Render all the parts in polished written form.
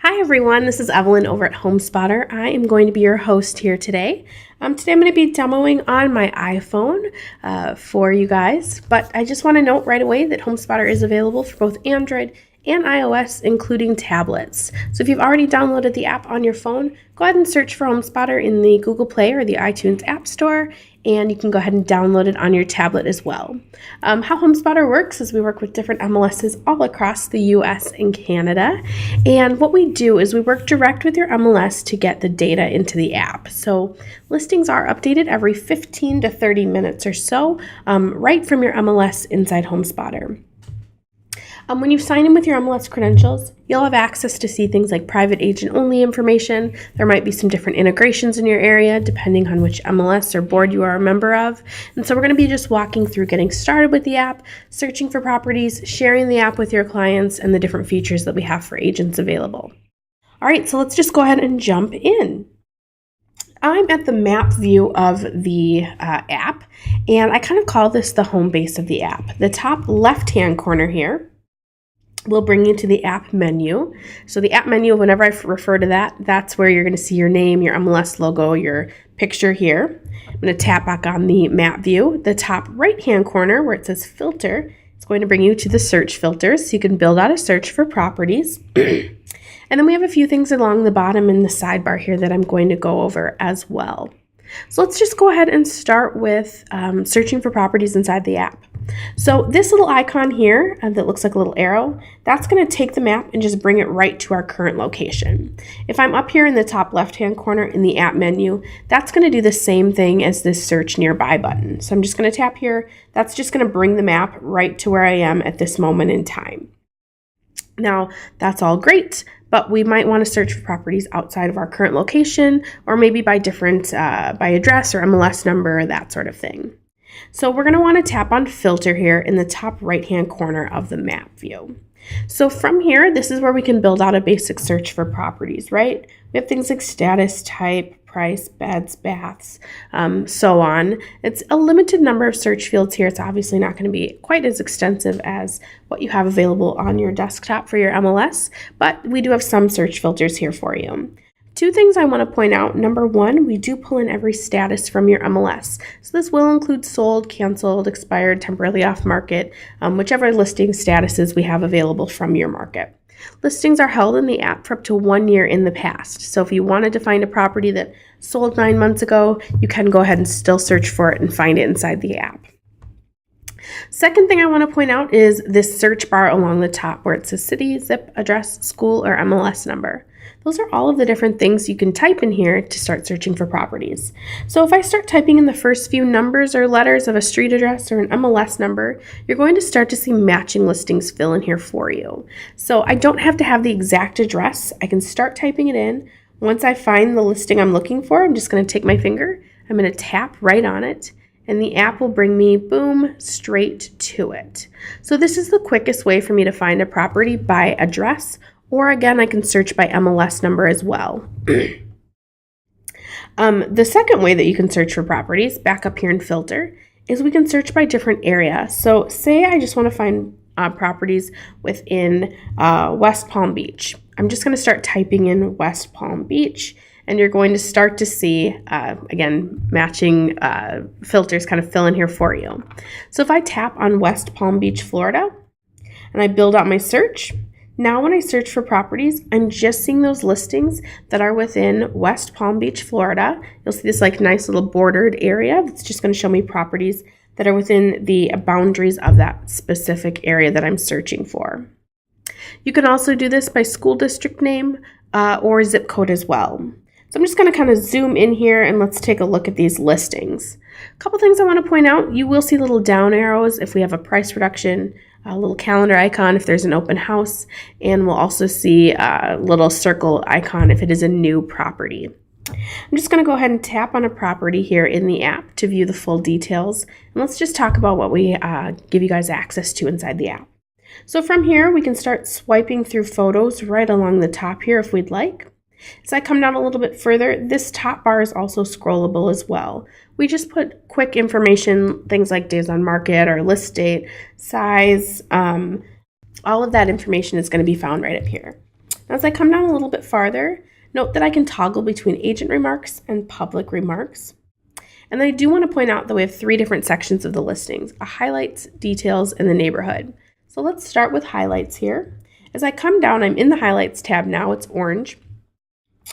Hi everyone, this is Evelyn over at HomeSpotter. I am going to be your host here today. Today I'm going to be demoing on my iPhone for you guys, but I just want to note right away that HomeSpotter is available for both Android and iOS, including tablets. So if you've already downloaded the app on your phone, go ahead and search for HomeSpotter in the Google Play or the iTunes App Store, and you can go ahead and download it on your tablet as well. How HomeSpotter works is we work with different MLSs all across the US and Canada, and what we do is we work direct with your MLS to get the data into the app. So listings are updated every 15 to 30 minutes or so, right from your MLS inside HomeSpotter. When you sign in with your MLS credentials, you'll have access to see things like private agent only information. There might be some different integrations in your area depending on which MLS or board you are a member of. And so we're going to be just walking through getting started with the app, searching for properties, sharing the app with your clients, and the different features that we have for agents available. All right, so let's just go ahead and jump in. I'm at the map view of the app, and I kind of call this the home base of the app. The top left-hand corner here will bring you to the app menu. So the app menu, whenever I refer to that, that's where you're going to see your name, your MLS logo, your picture here. I'm going to tap back on the map view. The top right-hand corner where it says filter, it's going to bring you to the search filters so you can build out a search for properties. And then we have a few things along the bottom in the sidebar here that I'm going to go over as well. So let's just go ahead and start with searching for properties inside the app. So this little icon here that looks like a little arrow, that's going to take the map and just bring it right to our current location. If I'm up here in the top left-hand corner in the app menu, that's going to do the same thing as this search nearby button. So I'm just going to tap here. That's just going to bring the map right to where I am at this moment in time. Now, that's all great, but we might want to search for properties outside of our current location, or maybe by different, by address or MLS number, that sort of thing. So we're going to want to tap on filter here in the top right-hand corner of the map view. So from here, this is where we can build out a basic search for properties, right? We have things like status, type, price, beds, baths, so on. It's a limited number of search fields here. It's obviously not going to be quite as extensive as what you have available on your desktop for your MLS, but we do have some search filters here for you. Two things I want to point out. Number one, we do pull in every status from your MLS. So this will include sold, canceled, expired, temporarily off market, whichever listing statuses we have available from your market. Listings are held in the app for up to 1 year in the past. So if you wanted to find a property that sold 9 months ago, you can go ahead and still search for it and find it inside the app. Second thing I want to point out is this search bar along the top where it says city, zip, address, school, or MLS number. Those are all of the different things you can type in here to start searching for properties. So if I start typing in the first few numbers or letters of a street address or an MLS number, you're going to start to see matching listings fill in here for you. So I don't have to have the exact address. I can start typing it in. Once I find the listing I'm looking for, I'm just going to take my finger, I'm going to tap right on it, and the app will bring me, boom, straight to it. So this is the quickest way for me to find a property by address, or again, I can search by MLS number as well. The second way that you can search for properties, back up here in filter, is we can search by different area. So say I just want to find properties within West Palm Beach. I'm just going to start typing in West Palm Beach, and you're going to start to see, again, matching filters kind of fill in here for you. So if I tap on West Palm Beach, Florida, and I build out my search, now when I search for properties, I'm just seeing those listings that are within West Palm Beach, Florida. You'll see this like nice little bordered area that's just going to show me properties that are within the boundaries of that specific area that I'm searching for. You can also do this by school district name or zip code as well. So I'm just going to kind of zoom in here and let's take a look at these listings. A couple things I want to point out. You will see little down arrows if we have a price reduction, a little calendar icon if there's an open house, and we'll also see a little circle icon if it is a new property. I'm just going to go ahead and tap on a property here in the app to view the full details, and let's just talk about what we give you guys access to inside the app. So from here, we can start swiping through photos right along the top here if we'd like. As I come down a little bit further, this top bar is also scrollable as well. We just put quick information, things like days on market or list date, size, all of that information is going to be found right up here. As I come down a little bit farther, note that I can toggle between agent remarks and public remarks. And then I do want to point out that we have 3 different sections of the listings: a highlights, details, and the neighborhood. So let's start with highlights here. As I come down, I'm in the highlights tab now, it's orange.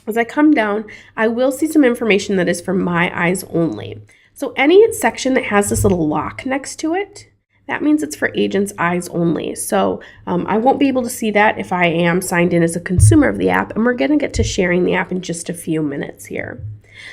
As I come down, I will see some information that is for my eyes only. So any section that has this little lock next to it, that means it's for agents' eyes only. So I won't be able to see that if I am signed in as a consumer of the app, and we're going to get to sharing the app in just a few minutes here.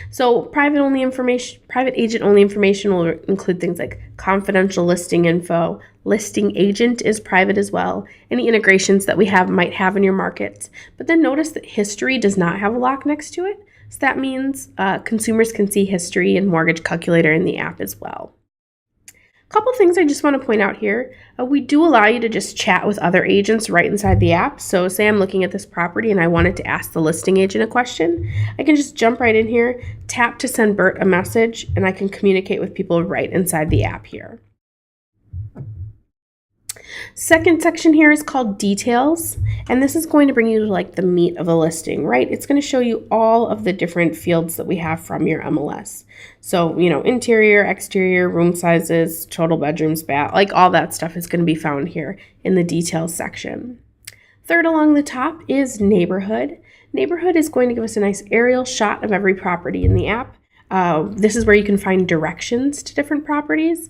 So private agent only information will include things like confidential listing info. Listing agent is private as well. Any integrations that we might have in your markets. But then notice that history does not have a lock next to it. So that means consumers can see history and mortgage calculator in the app as well. A couple things I just want to point out here. We do allow you to just chat with other agents right inside the app. So say I'm looking at this property and I wanted to ask the listing agent a question. I can just jump right in here, tap to send Bert a message, and I can communicate with people right inside the app here. Second section here is called details, and this is going to bring you to like the meat of the listing, right? It's going to show you all of the different fields that we have from your MLS. So, interior, exterior, room sizes, total bedrooms, bath, like all that stuff is going to be found here in the details section. Third along the top is neighborhood. Neighborhood is going to give us a nice aerial shot of every property in the app. This is where you can find directions to different properties.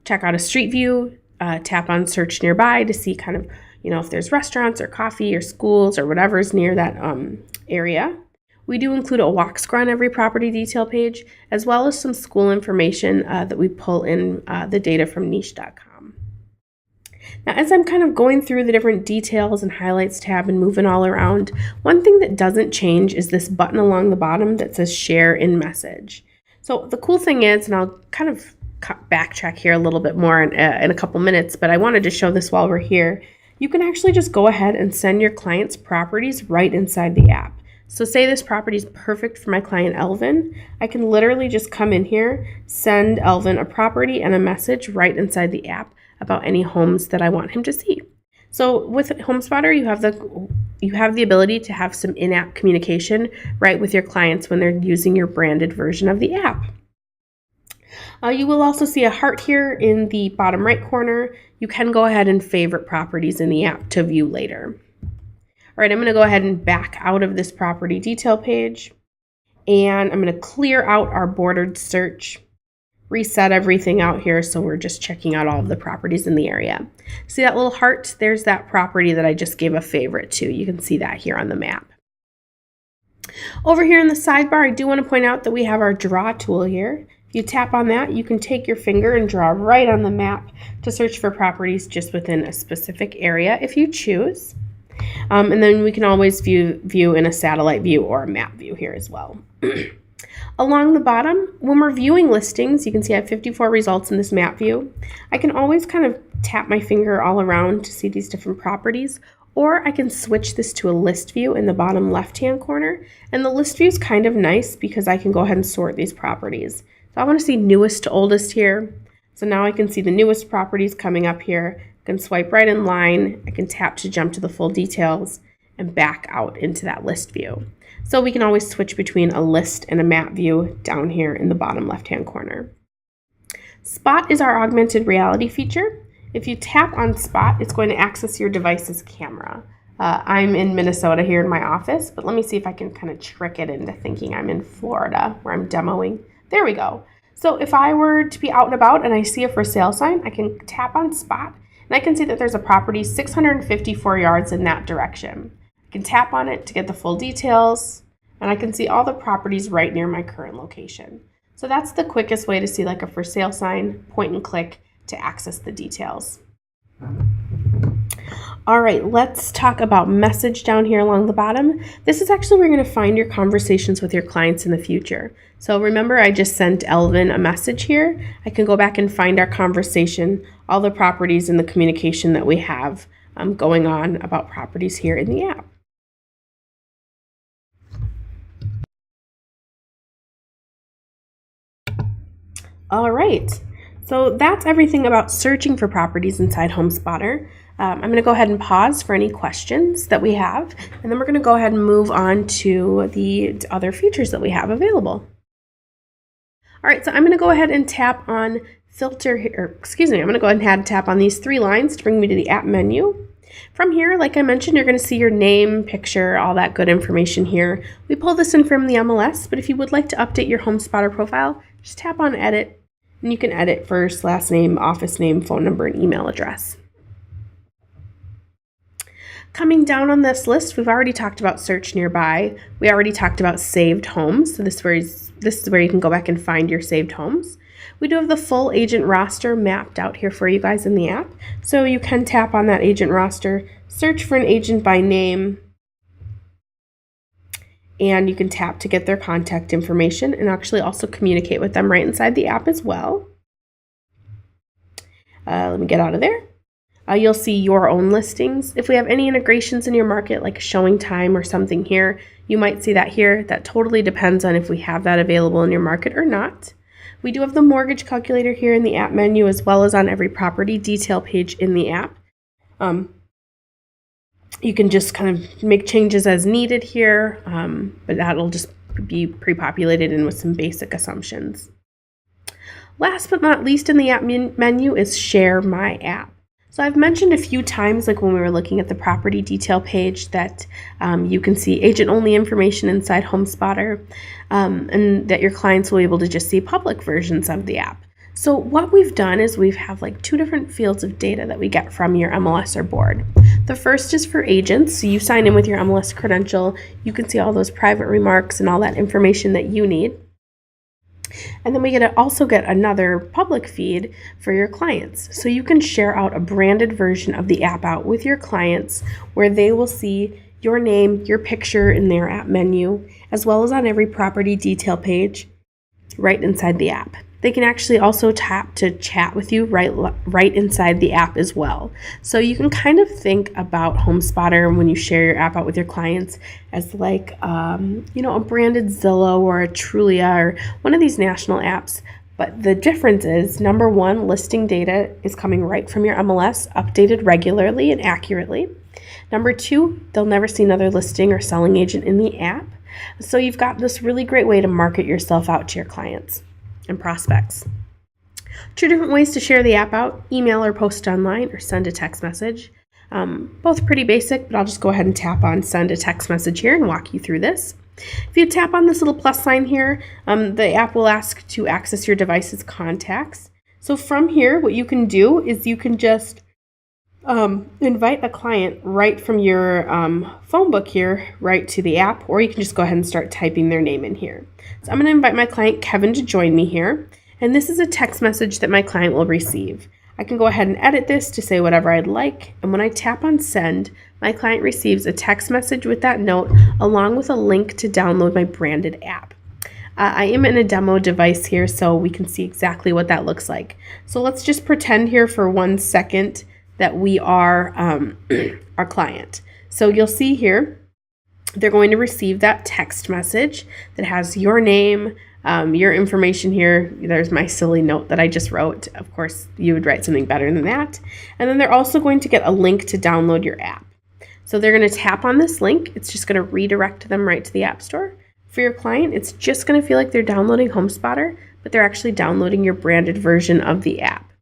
Check out a street view. Tap on search nearby to see kind of, if there's restaurants or coffee or schools or whatever is near that area. We do include a walk score on every property detail page, as well as some school information that we pull in the data from niche.com. Now, as I'm kind of going through the different details and highlights tab and moving all around, one thing that doesn't change is this button along the bottom that says share in message. So the cool thing is, and I'll kind of backtrack here a little bit more in a couple minutes, but I wanted to show this while we're here. You can actually just go ahead and send your clients properties right inside the app. So say this property is perfect for my client Elvin. I can literally just come in here, send Elvin a property and a message right inside the app about any homes that I want him to see. So with HomeSpotter, you have the ability to have some in-app communication right with your clients when they're using your branded version of the app. You will also see a heart here in the bottom right corner. You can go ahead and favorite properties in the app to view later. All right, I'm going to go ahead and back out of this property detail page, and I'm going to clear out our bordered search, reset everything out here so we're just checking out all of the properties in the area. See that little heart? There's that property that I just gave a favorite to. You can see that here on the map. Over here in the sidebar, I do want to point out that we have our draw tool here. If you tap on that, you can take your finger and draw right on the map to search for properties just within a specific area if you choose. And then we can always view in a satellite view or a map view here as well. Along the bottom, when we're viewing listings, you can see I have 54 results in this map view. I can always kind of tap my finger all around to see these different properties, or I can switch this to a list view in the bottom left-hand corner. And the list view is kind of nice because I can go ahead and sort these properties. So I want to see newest to oldest here. So now I can see the newest properties coming up here. I can swipe right in line. I can tap to jump to the full details and back out into that list view. So we can always switch between a list and a map view down here in the bottom left-hand corner. Spot is our augmented reality feature. If you tap on Spot, it's going to access your device's camera. I'm in Minnesota here in my office, but let me see if I can kind of trick it into thinking I'm in Florida where I'm demoing. There we go. So if I were to be out and about and I see a for sale sign, I can tap on Spot and I can see that there's a property 654 yards in that direction. I can tap on it to get the full details, and I can see all the properties right near my current location. So that's the quickest way to see like a for sale sign, point and click to access the details. All right, let's talk about message down here along the bottom. This is actually where you're going to find your conversations with your clients in the future. So remember, I just sent Elvin a message here. I can go back and find our conversation, all the properties and the communication that we have going on about properties here in the app. All right. So that's everything about searching for properties inside HomeSpotter. I'm going to go ahead and pause for any questions that we have, and then we're going to go ahead and move on to the other features that we have available. All right, so I'm going to go ahead and tap on filter here, I'm going to go ahead and tap on these 3 lines to bring me to the app menu. From here, like I mentioned, you're going to see your name, picture, all that good information here. We pull this in from the MLS, but if you would like to update your HomeSpotter profile, just tap on edit, and you can edit first, last name, office name, phone number, and email address. Coming down on this list, we've already talked about search nearby. We already talked about saved homes. So this is where you can go back and find your saved homes. We do have the full agent roster mapped out here for you guys in the app. So you can tap on that agent roster, search for an agent by name, and you can tap to get their contact information and actually also communicate with them right inside the app as well. Let me get out of there. You'll see your own listings. If we have any integrations in your market, like showing time or something here, you might see that here. That totally depends on if we have that available in your market or not. We do have the mortgage calculator here in the app menu, as well as on every property detail page in the app. You can just kind of make changes as needed here, but that'll just be pre-populated in with some basic assumptions. Last but not least in the app menu is Share My App. So I've mentioned a few times, like when we were looking at the property detail page, that you can see agent-only information inside HomeSpotter, and that your clients will be able to just see public versions of the app. So what we've done is we have like 2 different fields of data that we get from your MLS or board. The first is for agents. So you sign in with your MLS credential. You can see all those private remarks and all that information that you need. And then we also get another public feed for your clients. So you can share out a branded version of the app out with your clients where they will see your name, your picture in their app menu, as well as on every property detail page right inside the app. They can actually also tap to chat with you right inside the app as well. So you can kind of think about HomeSpotter when you share your app out with your clients as like, a branded Zillow or a Trulia or one of these national apps. But the difference is, number 1, listing data is coming right from your MLS, updated regularly and accurately. Number 2, they'll never see another listing or selling agent in the app. So you've got this really great way to market yourself out to your clients and prospects. 2 different ways to share the app out: email or post online, or send a text message. Both pretty basic, but I'll just go ahead and tap on send a text message here and walk you through this. If you tap on this little plus sign here, the app will ask to access your device's contacts. So from here, what you can do is you can just invite a client right from your phone book here, right to the app, or you can just go ahead and start typing their name in here. So I'm going to invite my client Kevin to join me here, and this is a text message that my client will receive. I can go ahead and edit this to say whatever I'd like, and when I tap on send, my client receives a text message with that note along with a link to download my branded app. I am in a demo device here, so we can see exactly what that looks like. So let's just pretend here for 1 second that we are our client. So you'll see here, they're going to receive that text message that has your name, your information here. There's my silly note that I just wrote. Of course, you would write something better than that. And then they're also going to get a link to download your app. So they're going to tap on this link. It's just going to redirect them right to the App Store. For your client, it's just going to feel like they're downloading HomeSpotter, but they're actually downloading your branded version of the app.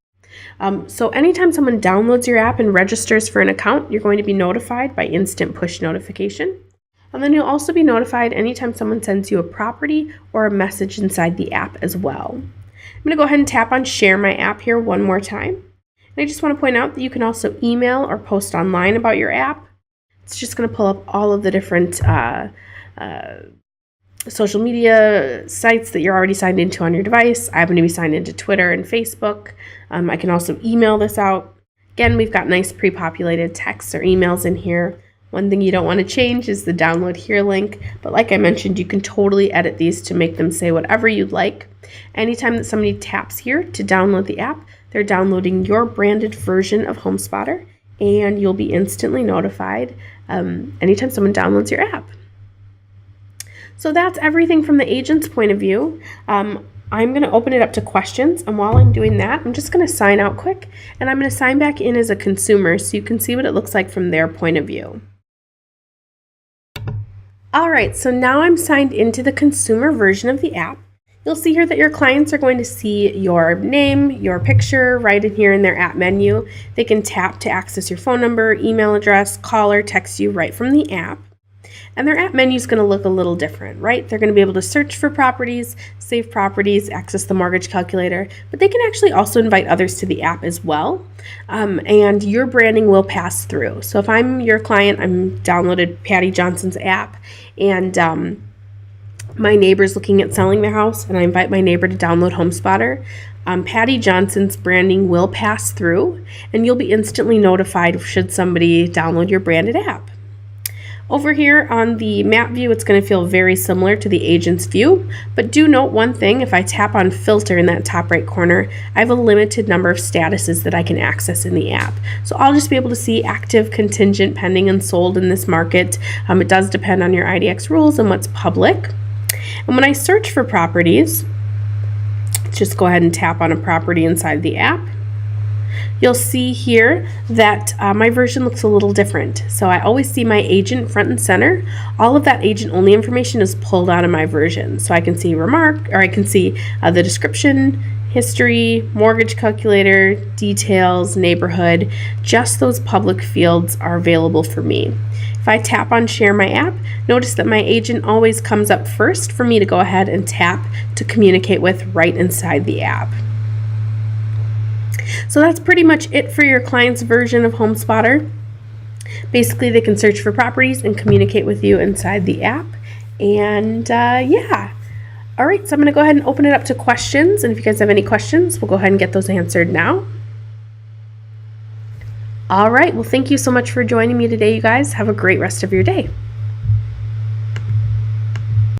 So anytime someone downloads your app and registers for an account, you're going to be notified by instant push notification. And then you'll also be notified anytime someone sends you a property or a message inside the app as well. I'm going to go ahead and tap on Share My App here one more time. And I just want to point out that you can also email or post online about your app. It's just going to pull up all of the different social media sites that you're already signed into on your device. I'm going to be signed into Twitter and Facebook. I can also email this out. Again, we've got nice pre-populated texts or emails in here. One thing you don't want to change is the download here link, but like I mentioned, you can totally edit these to make them say whatever you'd like. Anytime that somebody taps here to download the app, they're downloading your branded version of HomeSpotter, and you'll be instantly notified anytime someone downloads your app. So that's everything from the agent's point of view. I'm going to open it up to questions, and while I'm doing that, I'm just going to sign out quick, and I'm going to sign back in as a consumer so you can see what it looks like from their point of view. Alright, so now I'm signed into the consumer version of the app. You'll see here that your clients are going to see your name, your picture right in here in their app menu. They can tap to access your phone number, email address, call or text you right from the app. And their app menu is going to look a little different, right? They're going to be able to search for properties, save properties, access the mortgage calculator, but they can actually also invite others to the app as well. And your branding will pass through. So if I'm your client, I'm downloaded Patty Johnson's app, and my neighbor's looking at selling their house, and I invite my neighbor to download HomeSpotter. Patty Johnson's branding will pass through, and you'll be instantly notified should somebody download your branded app. Over here on the map view, it's going to feel very similar to the agent's view, but do note one thing: if I tap on filter in that top right corner, I have a limited number of statuses that I can access in the app. So I'll just be able to see active, contingent, pending, and sold in this market. It does depend on your IDX rules and what's public. And when I search for properties, let's just go ahead and tap on a property inside the app. You'll see here that my version looks a little different. So I always see my agent front and center. All of that agent only information is pulled out of my version. So I can see I can see the description, history, mortgage calculator, details, neighborhood. Just those public fields are available for me. If I tap on share my app, notice that my agent always comes up first for me to go ahead and tap to communicate with right inside the app. So that's pretty much it for your client's version of HomeSpotter. Basically, they can search for properties and communicate with you inside the app. And yeah. All right, so I'm going to go ahead and open it up to questions. And if you guys have any questions, we'll go ahead and get those answered now. All right, well, thank you so much for joining me today, you guys. Have a great rest of your day.